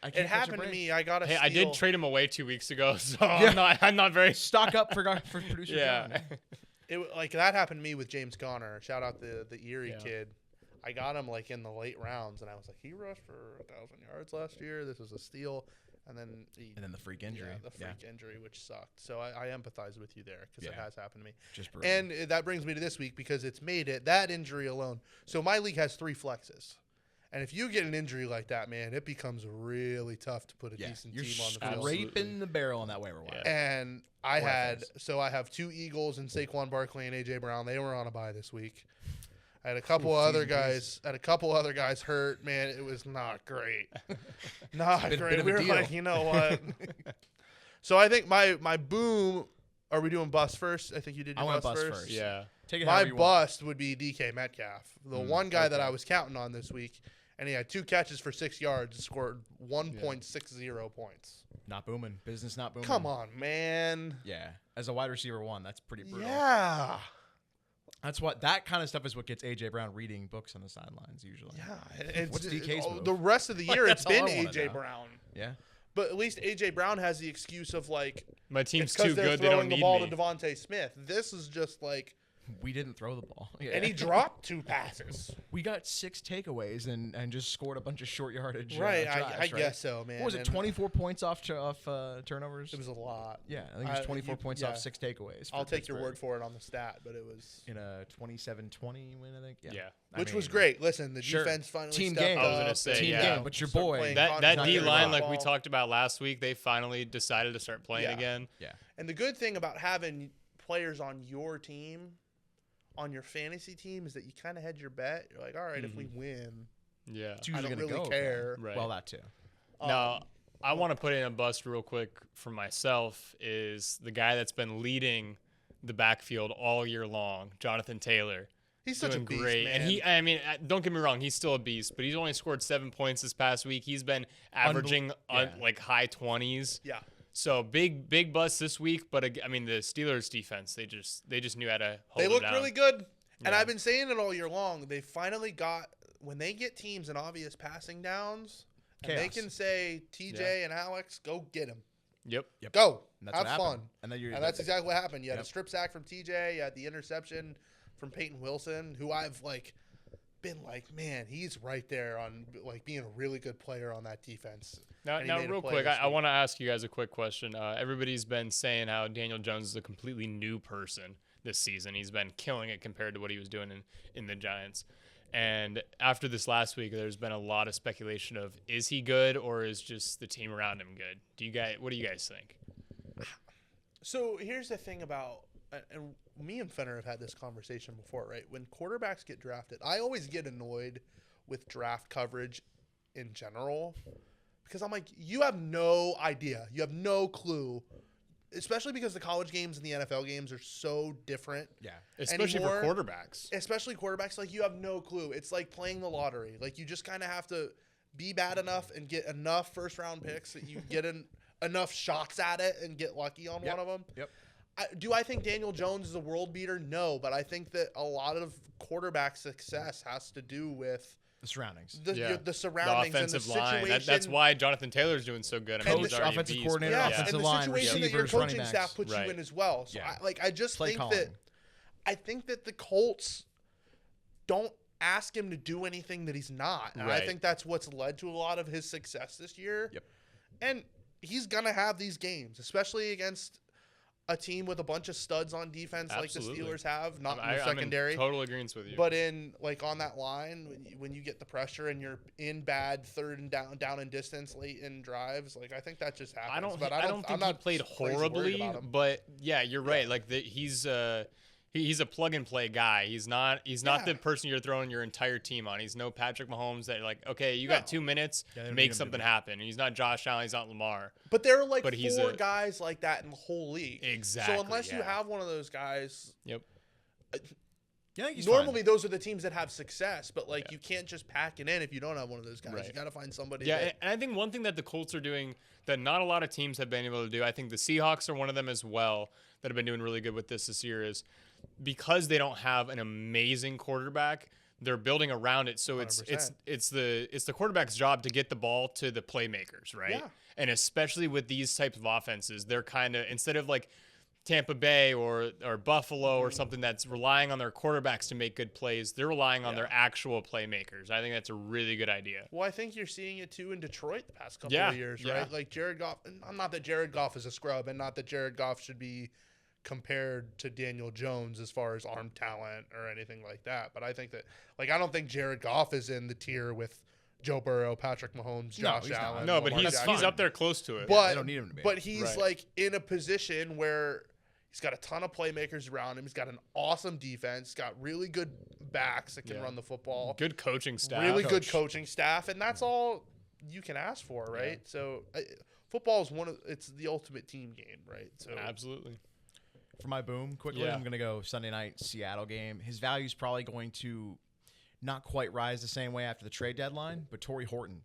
I can't It catch a happened to break. me. I got a Hey, steal. I did trade him away 2 weeks ago, so Yeah. I'm not very. Stock up for producer Yeah. John. Like that happened to me with James Conner. Shout out the Erie Yeah. kid. I got him like in the late rounds, and I was like, he rushed for 1,000 yards last year. This was a steal, and then The freak injury. yeah, the freak injury, which sucked. So I empathize with you there because it Yeah. has happened to me. Just brutal. And that brings me to this week because it's made it that injury alone. So my league has 3 flexes. And if you get an injury like that, man, it becomes really tough to put a decent you're team on the field. Absolutely. scraping the barrel on that waiver wire. Yeah. And I Or had FS. I have 2 Eagles and Saquon Barkley and AJ Brown. They were on a bye this week. I had a couple Ooh, other season guys. Had a couple other guys hurt. Man, it was not great. Not bit great. of We a were deal. like, you know what? So I think my boom. Are we doing bust first? I think you did. I Your went bust bust first. first. Yeah. Take it My however you want. bust would be DK Metcalf, the one guy that okay. I was counting on this week, and he had 2 catches for 6 yards and scored 1.60 points. Not booming. Business not booming. Come on, man. Yeah. As a wide receiver 1, that's pretty brutal. Yeah. That's what that kind of stuff is what gets AJ Brown reading books on the sidelines usually. Yeah. What's DK's move? The rest of the year, it's That's all been I wanna AJ know. Brown. Yeah. But at least AJ Brown has the excuse of like, My team's it's 'cause too they're good. They throwing don't the need ball me. to Devontae Smith. This is just like, We didn't throw the ball. Yeah. and he dropped 2 passes. We got 6 takeaways and just scored a bunch of short yardage. Right, drives, I right? guess so, man. What was it, And 24 points off turnovers? It was a lot. Yeah, I think it was 24 points yeah. off 6 takeaways. for I'll take your Pittsburgh word for it on the stat, but it was, in a 27-20 win, I think. Yeah. I which was mean, great. Listen, the sure. defense finally Team stepped game. up. I was gonna say, and, Team yeah. game, but your start boy. playing That contact D line, like we football. talked about last week, they finally decided to start playing Yeah. again. Yeah. And the good thing about having players on your team, on your fantasy team, is that you kind of hedge your bet. You're like, all right, if we win, Yeah. It's I usually don't gonna really go care. okay. Right. Well, that too. Now, I want to put in a bust real quick for myself is the guy that's been leading the backfield all year long, Jonathan Taylor. He's such a Doing beast, great. man. And he, I mean, don't get me wrong, he's still a beast, but he's only scored 7 points this past week. He's been averaging yeah. like high 20s. yeah. So big bust this week, but I mean the Steelers defense, they just knew how to hold They him look down. really good. And Yeah. I've been saying it all year long. They finally got, when they get teams in obvious passing downs, and they Chaos. can say, TJ and Alex, go get him. Yep. Go. And that's Have what happened. fun. And then And that's exactly what happened. You had Yep. a strip sack from TJ. You had the interception from Peyton Wilson, who I've been like, man, he's right there on being a really good player on that defense. Now, And he made a real play quick, this I week. want to ask you guys a quick question. Everybody's been saying how Daniel Jones is a completely new person this season. He's been killing it compared to what he was doing in the Giants. And after this last week, there's been a lot of speculation of, is he good or is just the team around him good? What do you guys think? So here's the thing about, and me and Fenner have had this conversation before, right? When quarterbacks get drafted, I always get annoyed with draft coverage in general because I'm like, you have no idea. You have no clue, especially because the college games and the NFL games are so different. Yeah. Especially Anymore, for quarterbacks. Especially quarterbacks, like you have no clue. It's like playing the lottery. Like you just kind of have to be bad enough and get enough first round picks that you get enough shots at it and get lucky on one of them. Yep. Do I think Daniel Jones is a world beater? No, but I think that a lot of quarterback success has to do with The surroundings. the surroundings The offensive and the line. situation. That's why Jonathan Taylor's doing so good. I mean, Coach, he's already a offensive beast. coordinator, yeah, offensive and the line, situation that your receivers, running coaching backs. staff puts Right. you in as well. So Yeah. I just Play think calling. that the Colts don't ask him to do anything that he's not. And I Right. think that's what's led to a lot of his success this year. Yep. And he's going to have these games, especially against a team with a bunch of studs on defense Absolutely. like the Steelers have, not in I'm the secondary. in total agreement with you. But in on that line, when you get the pressure and you're in bad third and down and distance late in drives, I think that just happens. I don't but think I'm he not played crazy worried horribly, about him. but yeah, you're right. Like he's a plug and play guy. He's not Yeah. the person you're throwing your entire team on. He's no Patrick Mahomes that okay, you got 2 minutes, Yeah, they don't need him make to something be. happen. He's not Josh Allen. He's not Lamar. But there are But he's four a- guys like that in the whole league. Exactly, So unless you yeah. have one of those guys, Yep. Yeah, he's normally fine. those are the teams that have success. But Yeah. you can't just pack it in if you don't have one of those guys. Right. You got to find somebody. Yeah, that, and I think one thing that the Colts are doing that not a lot of teams have been able to do, I think the Seahawks are one of them as well that have been doing really good with this year, is because they don't have an amazing quarterback, they're building around it. So it's 100%. the quarterback's job to get the ball to the playmakers, right? Yeah. And especially with these types of offenses, they're kind of, instead of like Tampa Bay or Buffalo or something that's relying on their quarterbacks to make good plays, they're relying on their actual playmakers. I think that's a really good idea. Well, I think you're seeing it too in Detroit the past couple Yeah, of years, yeah. right? Like Jared Goff. And not that Jared Goff is a scrub, and not that Jared Goff should be compared to Daniel Jones as far as arm talent or anything like that. But I think that, I don't think Jared Goff is in the tier with Joe Burrow, Patrick Mahomes, No, Josh he's not. Allen. No, but Lamar he's Jackson. up there close to it. But they don't need him to be. But he's Right. in a position where he's got a ton of playmakers around him. He's got an awesome defense. Got really good backs that can Yeah. run the football. Good coaching staff. Really good Coach. coaching staff, and that's all you can ask for, right? Yeah. So football is it's the ultimate team game, right? So Absolutely. For my boom, quickly, Yeah. I'm going to go Sunday night Seattle game. His value's probably going to not quite rise the same way after the trade deadline, but Torrey Horton.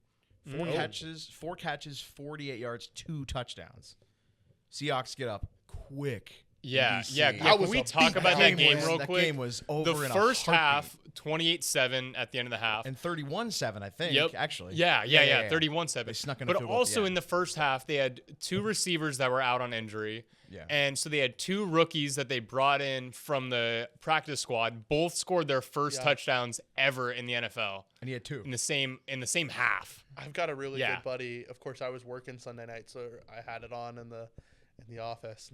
Four catches, 48 yards, 2 touchdowns. Seahawks get up quick. Yeah, DC. yeah. That Can was we a talk big about that game real That quick? game was over The in first a half, heartbeat. 28-7 at the end of the half. And 31-7, I think, Yep. actually. Yeah, 31-7. They snuck in a But field goal at also the in end. the first half, they had 2 receivers that were out on injury. Yeah. And so they had 2 rookies that they brought in from the practice squad. Both scored their first touchdowns ever in the NFL And he had 2. in the same half. I've got a really Yeah. good buddy. Of course, I was working Sunday night, so I had it on in the office.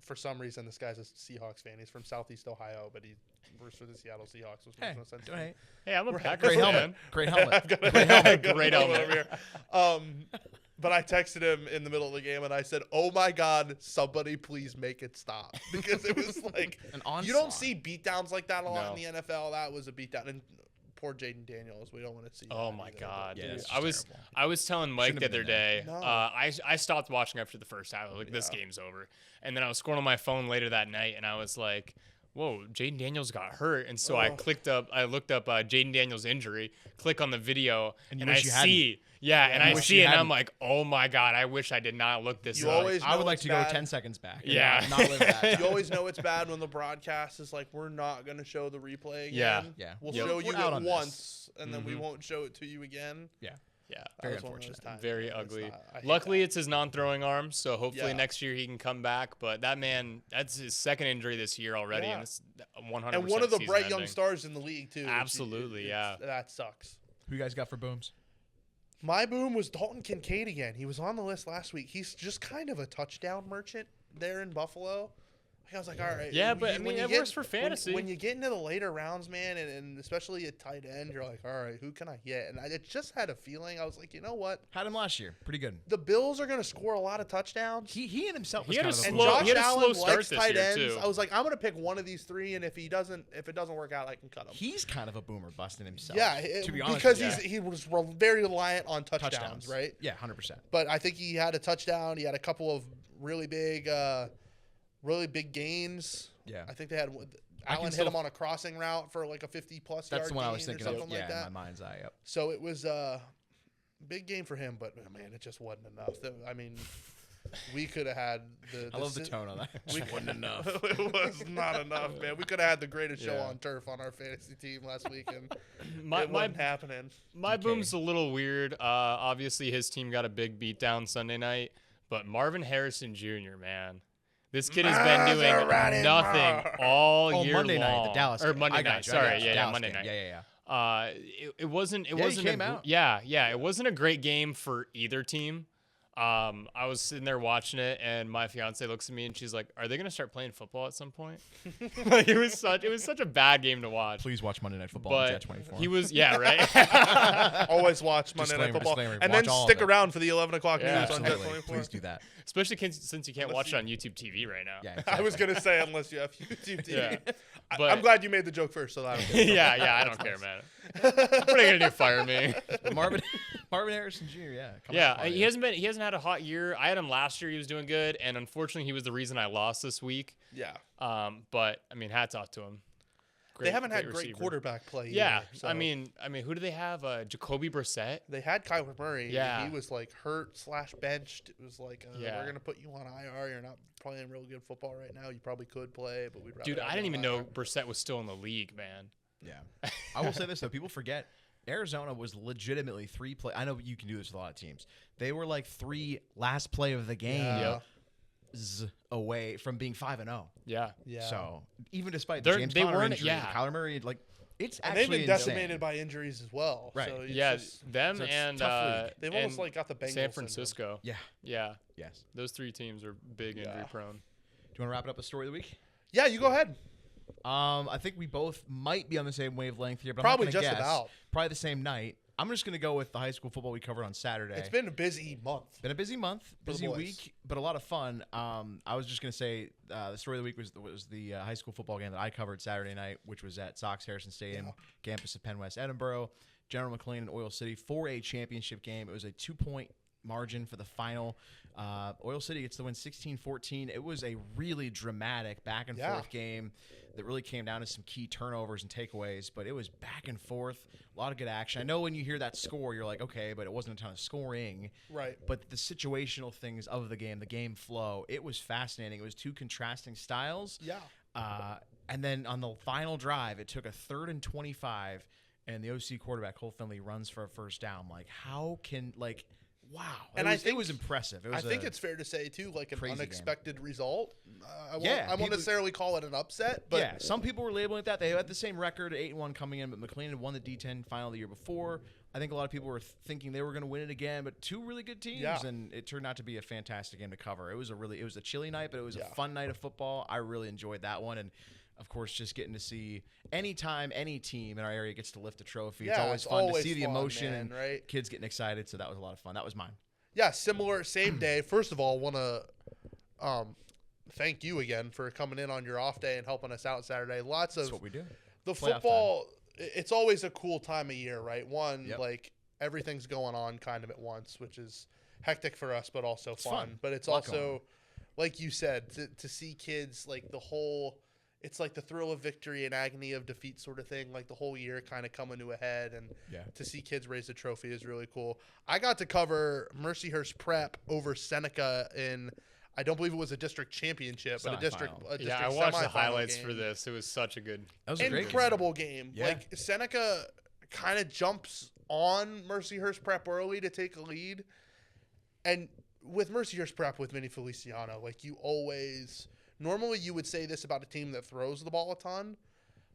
For some reason, this guy's a Seahawks fan. He's from Southeast Ohio, but he works for the Seattle Seahawks, which Hey, makes no sense. don't to me. hate. Hey, I'm a Right. Packers Great fan. helmet. Great helmet. I've got a Great helmet. Great helmet. over here. But I texted him in the middle of the game and I said, "Oh my God, somebody please make it stop," because it was like An you don't onslaught. see beatdowns like that a lot No. in the NFL. That was a beatdown, and poor Jaden Daniels. We don't want to see. Oh that my either, God, but Yeah, dude! it's I was terrible. I was telling Mike Shouldn't the have other been there. day. No. I stopped watching after the first half. I was like, this game's over. And then I was scrolling on my phone later that night, and I was like, whoa, Jaden Daniels got hurt. And so I looked up Jaden Daniels' injury. Click on the video, And you and I wish you hadn't. see. Yeah, and I wish see you it, and I'm hadn't. like, oh my God, I wish I did not look this You up. always I know would like it's to go bad. 10 seconds back. and Yeah. Not live that. You always know it's bad when the broadcast is like, "We're not going to show the replay Yeah. again. Yeah. We'll Yep. show We're you out it on this. once, and then we won't show it to you again." Yeah. Yeah. That Very was one of those unfortunate. times, Very man. It's ugly. not- I hate Luckily, that. it's his non-throwing arm, so hopefully Yeah. next year he can come back. But that man, that's his second injury this year already, Yeah. and it's 100%. and one of the bright young season-ending. stars in the league too. Absolutely, yeah. That sucks. Who you guys got for booms? My boom was Dalton Kincaid again. He was on the list last week. He's just kind of a touchdown merchant there in Buffalo. I was like, all right. Yeah, when but you- I when mean, you it get- works for fantasy. When you get into the later rounds, man, and especially at tight end, you're like, all right, who can I get? And I just had a feeling. I was like, you know what? Had him last year. Pretty good. The Bills are going to score a lot of touchdowns. He and himself He was had kind a of a And slow- boomer. Josh he had a slow Allen start likes this tight year, ends. too. I was like, I'm going to pick one of these 3, and if it doesn't work out, I can cut him. He's kind of a boomer busting himself. Yeah, to be honest, because with you. he was very reliant on touchdowns, right? Yeah, 100%. But I think he had a touchdown. He had a couple of really big gains. Yeah. I think they had I can Allen hit still- him on a crossing route for like a 50-plus yard That's the one I was gain or thinking of. something Yeah, like that. in my mind's eye. Yep. So it was a big game for him, but man, it just wasn't enough. I mean, we could have had the. I love the tone on that. We wasn't enough. it was not enough, man. We could have had the greatest show Yeah. on turf on our fantasy team last week, and My it wasn't happening. my boom's a little weird. Obviously, his team got a big beatdown Sunday night, but Marvin Harrison Jr., man. This kid has been doing nothing all Oh, year Monday long. night, the Dallas or game. Monday I got night. you, I got Sorry, you. yeah, Dallas Monday game. night. Yeah. It wasn't. It Yeah, he wasn't. came out. Yeah. It wasn't a great game for either team. I was sitting there watching it, and my fiance looks at me and she's like, "Are they gonna start playing football at some point?" Like it was such a bad game to watch. Please watch Monday Night Football on But Jet 24. he was, yeah, right. Always watch Monday Night Disclaimer, Football, disclaimer. and Watch then all of stick it. around for the 11 o'clock Yeah, news on Jet Absolutely. 24. Please do that. Especially since you can't watch it on YouTube TV right now. Yeah, I was exactly. gonna say unless you have YouTube TV. Yeah. I- I'm glad you made the joke first, so that. yeah, I don't care, man. What are you gonna do? Fire me? Marvin Harrison Jr. Yeah. coming Yeah, up on he you. hasn't had a hot year. I had him last year; he was doing good, and unfortunately, he was the reason I lost this week. Yeah, But I mean, hats off to him. they haven't had great receiver. quarterback play. Yeah, either, so. I mean, who do they have? Jacoby Brissett. They had Kyler Murray. Yeah. He was like hurt / benched. It was like, Yeah. we're going to put you on IR. You're not playing real good football right now. You probably could play, but we'd rather. Dude, have I you didn't on even IR. know Brissett was still in the league, man. Yeah. I will say this, though. People forget Arizona was legitimately 3 play. I know you can do this with a lot of teams. They were like 3 last play of the game Yeah. away from being 5-0. Yeah. Yeah. So even despite They're- the James they Conner weren't- injury, yeah. Kyler Murray, like it's And they've actually been insane. decimated by injuries as well. Right. So it's Yeah, just- them so it's and tough league. they've almost and like got the Bengals San syndrome. Francisco. Yeah. Yeah, Yes. those 3 teams are big injury Yeah. prone. Do you want to wrap it up with story of the week? Yeah, you go ahead. I think we both might be on the same wavelength here, but Probably I'm not gonna just guess. about. Probably the same night. I'm just gonna go with the high school football we covered on Saturday. It's been a busy month. Been a busy month, For the busy boys. week, but a lot of fun. I was just gonna say the story of the week was the high school football game that I covered Saturday night, which was at Sox Harrison Stadium, campus of Penn West Edinburgh. General McLean and Oil City for a championship game. It was a 2-point margin for the final. Oil City gets the win 16-14. It was a really dramatic back and forth game that really came down to some key turnovers and takeaways, but it was back and forth, a lot of good action. I know when you hear that score, you're like, okay, but it wasn't a ton of scoring. Right. But the situational things of the game flow, it was fascinating. It was two contrasting styles. Yeah. And then on the final drive, it took a 3rd and 25, and the OC quarterback, Cole Finley, runs for a first down. Like, how can, like, wow. And it was impressive. I think it's fair to say, too, like an unexpected result. I won't necessarily call it an upset. But yeah, some people were labeling it that. They had the same record, 8-1 coming in, but McLean had won the D10 final the year before. I think a lot of people were thinking they were going to win it again, but two really good teams, and it turned out to be a fantastic game to cover. It was a chilly night, but it was a fun night of football. I really enjoyed that one, and of course, just getting to see anytime any team in our area gets to lift a trophy, it's always fun to see the emotion and kids getting excited. So that was a lot of fun. That was mine. Yeah, same day. First of all, want to thank you again for coming in on your off day and helping us out Saturday. That's what we do. The football, it's always a cool time of year, right? Like everything's going on kind of at once, which is hectic for us, but also fun. But it's also, like you said, to see kids, like it's like the thrill of victory and agony of defeat sort of thing, like the whole year kind of coming to a head, and to see kids raise the trophy is really cool. I got to cover Mercyhurst Prep over Seneca in, I don't believe it was a district championship, but a district I watched the highlights for this. It was such a good, incredible game. Yeah. Like Seneca kind of jumps on Mercyhurst Prep early to take a lead, and with Mercyhurst Prep with Vinny Feliciano, like normally you would say this about a team that throws the ball a ton,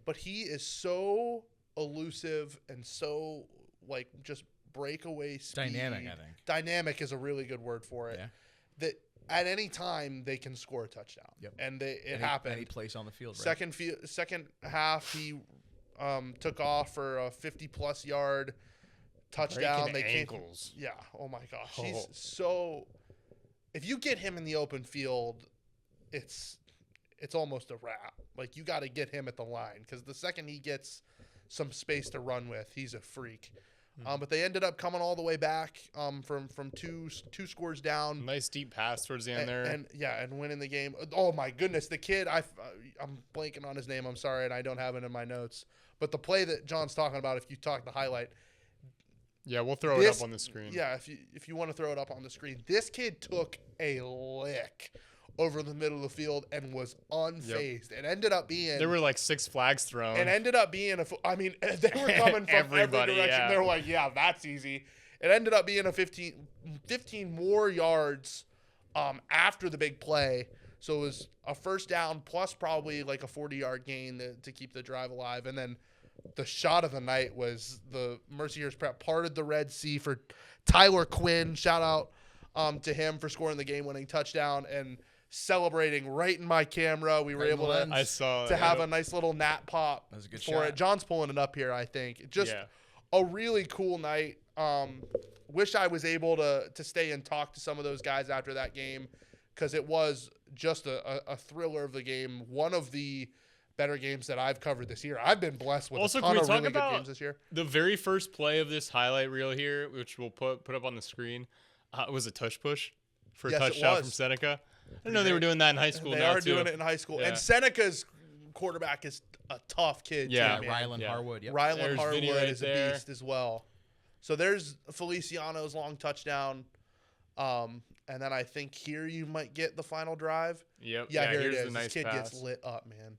but he is so elusive and so like just breakaway speed. Dynamic, I think. Dynamic is a really good word for it. Yeah. That at any time they can score a touchdown. Yep. And it happened. Any place on the field, right? Second half he took off for a 50-plus yard touchdown. Breaking ankles. Yeah. Oh my gosh. He's so. If you get him in the open field, it's almost a wrap. Like, you got to get him at the line, because the second he gets some space to run with, he's a freak. But they ended up coming all the way back from two scores down. Nice deep pass towards the end there. And winning the game. Oh, my goodness. The kid, I'm blanking on his name. I'm sorry, and I don't have it in my notes. But the play that John's talking about, if you talk the highlight. Yeah, we'll throw it up on the screen. Yeah, if you want to throw it up on the screen. This kid took a lick over the middle of the field and was unfazed. It ended up being... There were like 6 flags thrown. And ended up being they were coming from every direction. Yeah. They were like, yeah, that's easy. It ended up being a 15 more yards after the big play. So it was a first down plus probably like a 40-yard gain to keep the drive alive. And then the shot of the night was the Mercyhurst Prep parted the Red Sea for Tyler Quinn. Shout out to him for scoring the game-winning touchdown and celebrating right in my camera. We were able to have a nice little nat pop for shot. it. John's pulling it up here, I think. Just a really cool night. Wish I was able to stay and talk to some of those guys after that game, because it was just a thriller of the game. One of the better games that I've covered this year. I've been blessed with a ton of really good games this year. The very first play of this highlight reel here, which we'll put up on the screen, was a tush push for a touchdown from Seneca. I didn't know they were doing that in high school. They are doing it in high school. Yeah. And Seneca's quarterback is a tough kid. Yeah, too, Rylan Harwood. Yep. Rylan Harwood is a beast as well. So there's Feliciano's long touchdown. And then I think here you might get the final drive. Yep. Yeah, here it is. Nice this kid pass. gets lit up, man.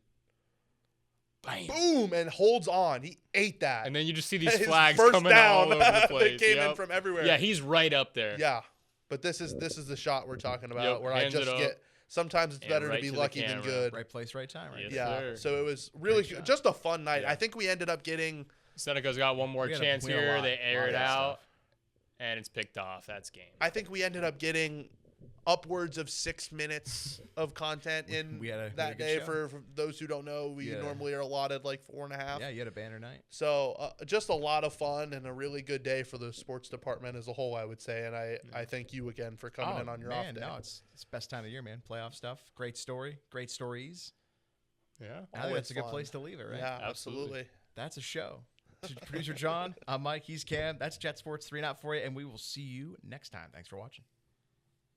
Bam. Boom, and holds on. He ate that. And then you just see these flags coming all over the place. They came in from everywhere. Yeah, he's right up there. Yeah. But this is the shot we're talking about, where I just get. Sometimes it's better to be lucky than good. Right place, right time. Right. Yeah. Sir. So it was really just a fun night. Yeah. I think we ended up getting. Seneca's got one more chance here. They air it out, and it's picked off. That's game. I think we ended up getting upwards of 6 minutes of content in that day. For those who don't know, we normally are allotted like 4.5. Yeah, you had a banner night. So just a lot of fun and a really good day for the sports department as a whole, I would say. And I thank you again for coming in on your off day. No, it's best time of the year, man. Playoff stuff. Great story. Great stories. Yeah. I think that's a good place to leave it, right? Yeah, absolutely. That's a show. To producer John, I'm Mike. He's Cam. That's Jet Sports 3 and Out for you, and we will see you next time. Thanks for watching.